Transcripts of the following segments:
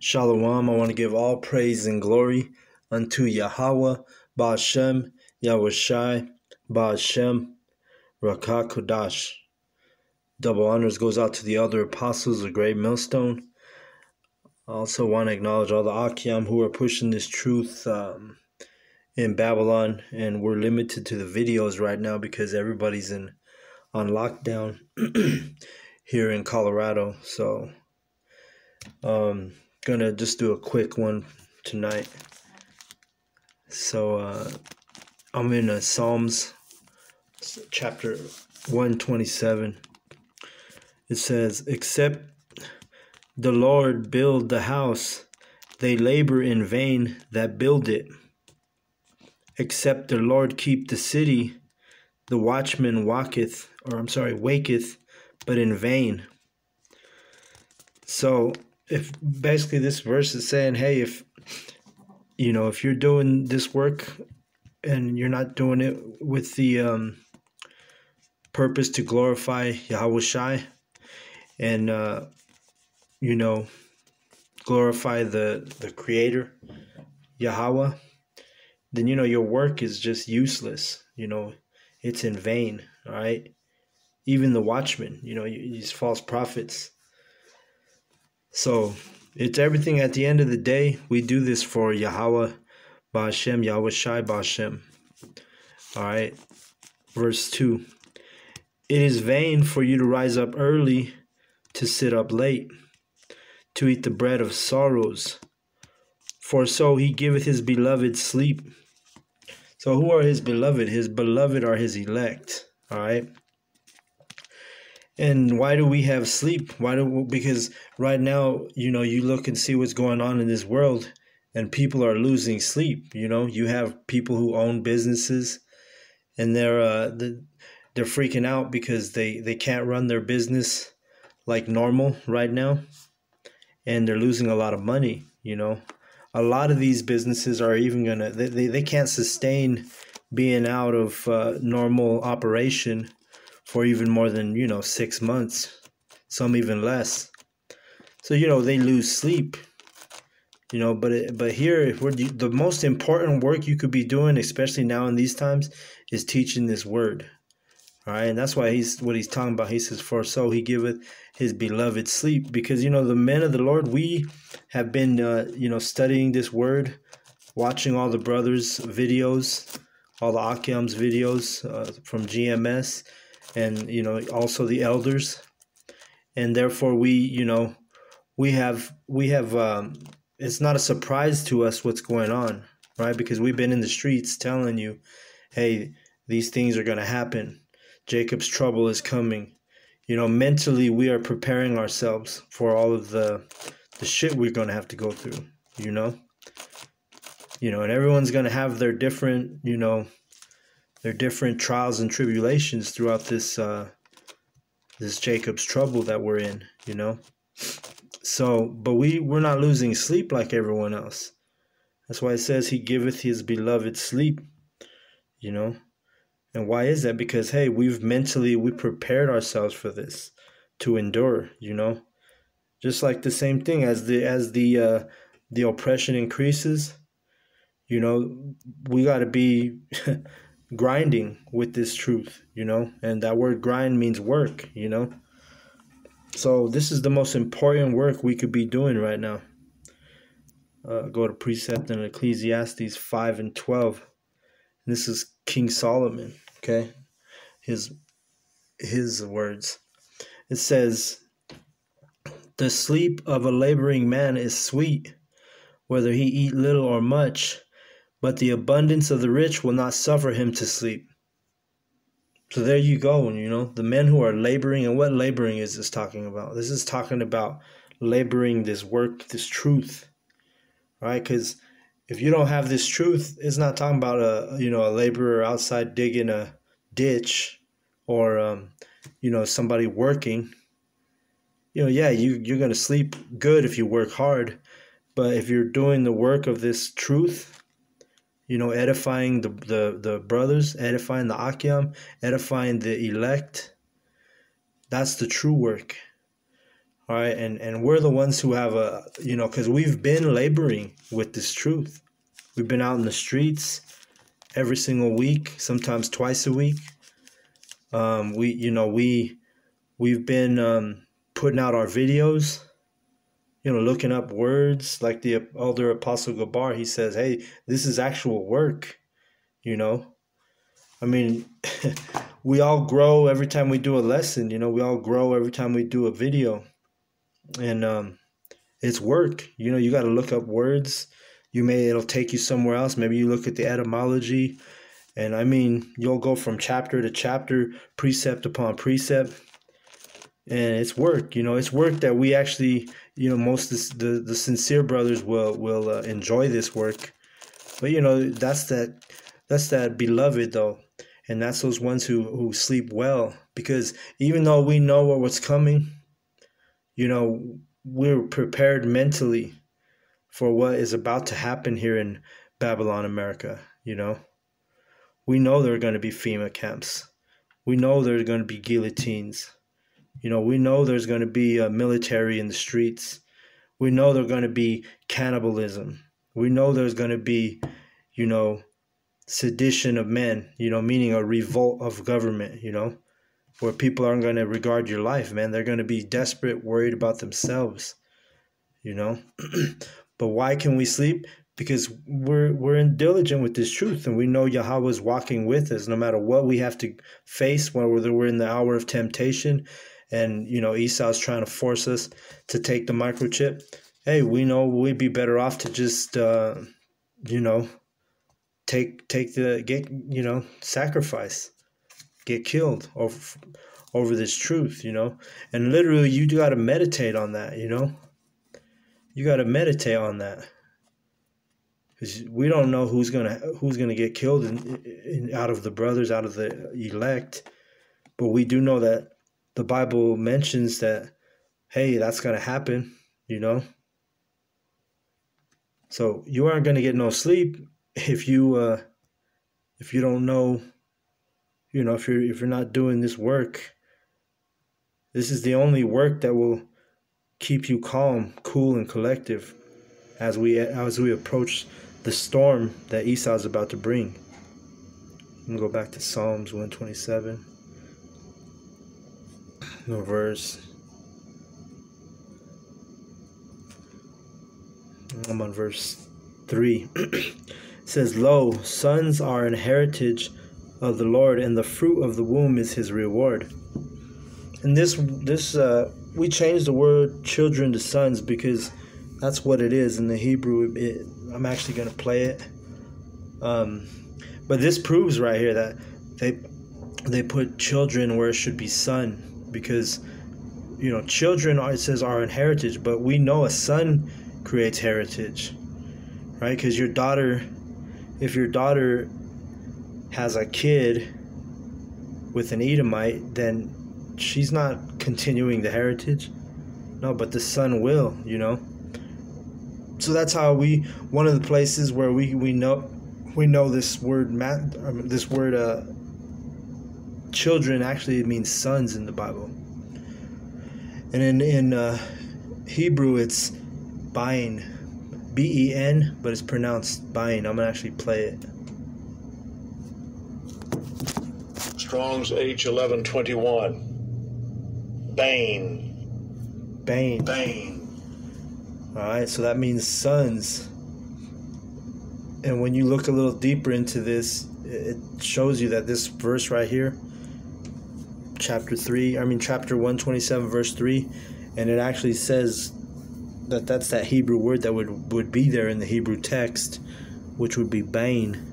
Shalom. I want to give all praise and glory unto Yahweh, Ba'ashem, Yahushai, Ba'ashem, Rakah Kodash. Double honors goes out to the other apostles of Great Millstone. I also want to acknowledge all the Akiam who are pushing this truth in Babylon, and we're limited to the videos right now because everybody's on lockdown here in Colorado. So gonna just do a quick one tonight. So I'm in Psalms chapter 127. It says, "Except the Lord build the house, they labor in vain that build it. Except the Lord keep the city, the watchman waketh, but in vain." So if basically this verse is saying, hey, if you're doing this work and you're not doing it with the purpose to glorify Yahushai and glorify the Creator, Yahweh, then your work is just useless. It's in vain. All right. Even the watchmen, these false prophets. So it's everything. At the end of the day, we do this for Yahweh, Ba'ashem, Yahushai, Ba'ashem. All right. Verse 2. "It is vain for you to rise up early, to sit up late, to eat the bread of sorrows. For so he giveth his beloved sleep." So who are his beloved? His beloved are his elect. All right. And why do we have sleep? Because right now, you look and see what's going on in this world, and people are losing sleep. You have people who own businesses, and they're freaking out because they can't run their business like normal right now, and they're losing a lot of money. A lot of these businesses are even gonna they can't sustain being out of normal operation for even more than 6 months, some even less. So they lose sleep. But here, the most important work you could be doing, especially now in these times, is teaching this word. All right, and that's why what he's talking about. He says, "For so he giveth his beloved sleep," because the men of the Lord, we have been studying this word, watching all the brothers' videos, all the Akiam's videos from GMS, and also the elders, and therefore we have it's not a surprise to us what's going on, right? Because we've been in the streets telling you, hey, these things are going to happen. Jacob's trouble is coming. Mentally we are preparing ourselves for all of the shit we're going to have to go through. And everyone's going to have their different trials and tribulations throughout this Jacob's trouble that we're in, So, but we're not losing sleep like everyone else. That's why it says he giveth his beloved sleep, And why is that? Because, hey, we prepared ourselves for this, to endure, Just like the same thing as the oppression increases, we got to be grinding with this truth, and that word grind means work, So this is the most important work we could be doing right now. Go to Precept in Ecclesiastes 5:12. This is King Solomon, okay? His words. It says, "The sleep of a laboring man is sweet, whether he eat little or much, but the abundance of the rich will not suffer him to sleep." So there you go, the men who are laboring. And what laboring is this talking about? This is talking about laboring this work, this truth, right? Because if you don't have this truth, it's not talking about a laborer outside digging a ditch or, somebody working. You're going to sleep good if you work hard. But if you're doing the work of this truth, edifying the brothers, edifying the Akiam, edifying the elect, that's the true work. All right, and we're the ones who have a, you know, because we've been laboring with this truth. We've been out in the streets every single week, sometimes twice a week. We've been putting out our videos, you know, looking up words like the elder Apostle Gabar. He says, hey, this is actual work, you know. I mean, we all grow every time we do a lesson, you know, we all grow every time we do a video. And it's work. You know, you got to look up words. It'll take you somewhere else. Maybe you look at the etymology. And I mean, you'll go from chapter to chapter, precept upon precept. And it's work, you know, it's work that we actually, you know, most of the sincere brothers will enjoy this work. But, you know, that's that beloved, though. And that's those ones who sleep well. Because even though we know what's coming, you know, we're prepared mentally for what is about to happen here in Babylon, America, you know. We know there are going to be FEMA camps. We know there's going to be guillotines. You know, we know there's going to be a military in the streets. We know there's going to be cannibalism. We know there's going to be, you know, sedition of men, you know, meaning a revolt of government, you know, where people aren't going to regard your life, man. They're going to be desperate, worried about themselves, you know. But why can we sleep? Because we're diligent with this truth, and we know Yahweh is walking with us no matter what we have to face, whether we're in the hour of temptation and, you know, Esau's trying to force us to take the microchip. Hey, we know we'd be better off to just, you know, sacrifice, get killed over this truth, you know. And literally, you got to meditate on that, you know. You got to meditate on that. Because we don't know who's gonna get killed out of the brothers, out of the elect, but we do know that the Bible mentions that, hey, that's gonna happen, you know. So you aren't gonna get no sleep if you don't know, you know, if you're not doing this work. This is the only work that will keep you calm, cool, and collective as we approach the storm that Esau is about to bring. I'm going to go back to Psalms 127. No verse. I'm on verse 3. It says, lo, sons are an heritage of the Lord, and the fruit of the womb is his reward. And this we changed the word children to sons because that's what it is in the Hebrew. I'm actually going to play it. But this proves right here that they put children where it should be son, because, you know, children, it says, are an heritage, but we know a son creates heritage, right? Because if your daughter has a kid with an Edomite, then she's not continuing the heritage. No, but the son will, you know. So that's how one of the places where we know this word children actually means sons in the Bible. And in Hebrew it's bain, B-E-N, but it's pronounced bain. I'm gonna actually play it. Strong's H1121. Bain. All right, so that means sons. And when you look a little deeper into this, it shows you that this verse right here, chapter 127, verse 3, and it actually says that that's that Hebrew word that would be there in the Hebrew text, which would be bain.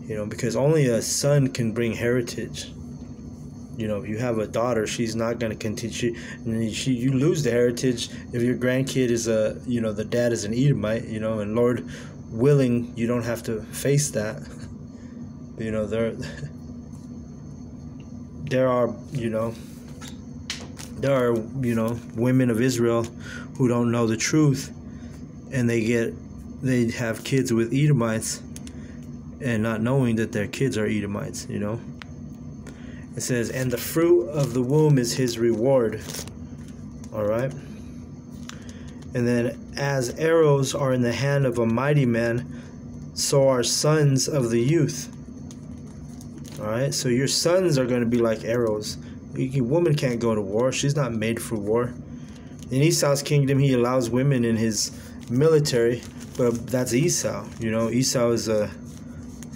You know, because only a son can bring heritage. You know, if you have a daughter, she's not going to continue. You lose the heritage if your grandkid is the dad is an Edomite, you know, and Lord willing, you don't have to face that. You know, there are women of Israel who don't know the truth, and they have kids with Edomites, and not knowing that their kids are Edomites, you know. It says, and the fruit of the womb is his reward. All right. And then, as arrows are in the hand of a mighty man, so are sons of the youth. All right, so your sons are going to be like arrows. A woman can't go to war. She's not made for war. In Esau's kingdom, he allows women in his military, but that's Esau. You know, Esau is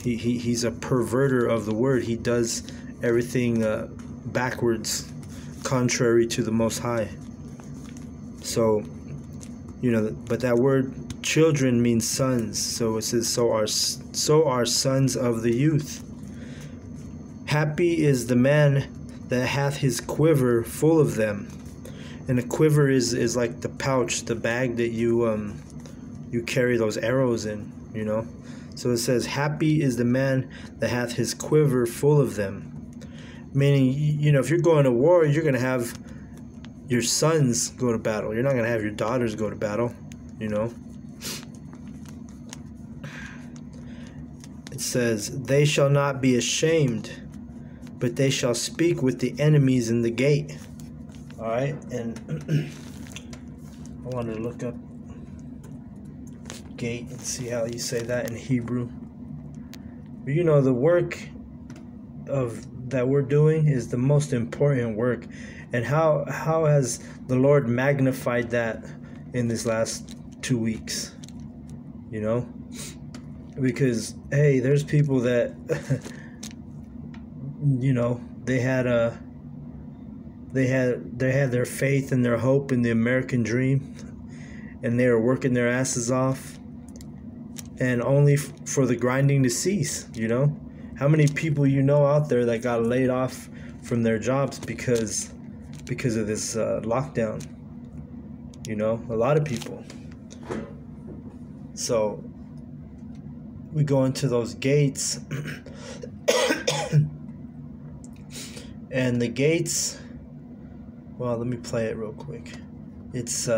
he's a perverter of the word. He does everything backwards, contrary to the Most High. So, you know, but that word children means sons. So it says, so are sons of the youth. Happy is the man that hath his quiver full of them. And a quiver is like the pouch, the bag that you carry those arrows in, you know. So it says, happy is the man that hath his quiver full of them. Meaning, you know, if you're going to war, you're going to have your sons go to battle. You're not going to have your daughters go to battle, you know. It says, they shall not be ashamed, but they shall speak with the enemies in the gate. All right, and I wanted to look up gate and see how you say that in Hebrew. But you know, the work that we're doing is the most important work. And how has the Lord magnified that in this last 2 weeks? You know? Because, hey, there's people that, you know, they had their faith and their hope in the American dream, and they were working their asses off, and only for the grinding to cease. You know, how many people you know out there that got laid off from their jobs because of this lockdown? You know, a lot of people. So we go into those gates, and the gates. Well, let me play it real quick. It's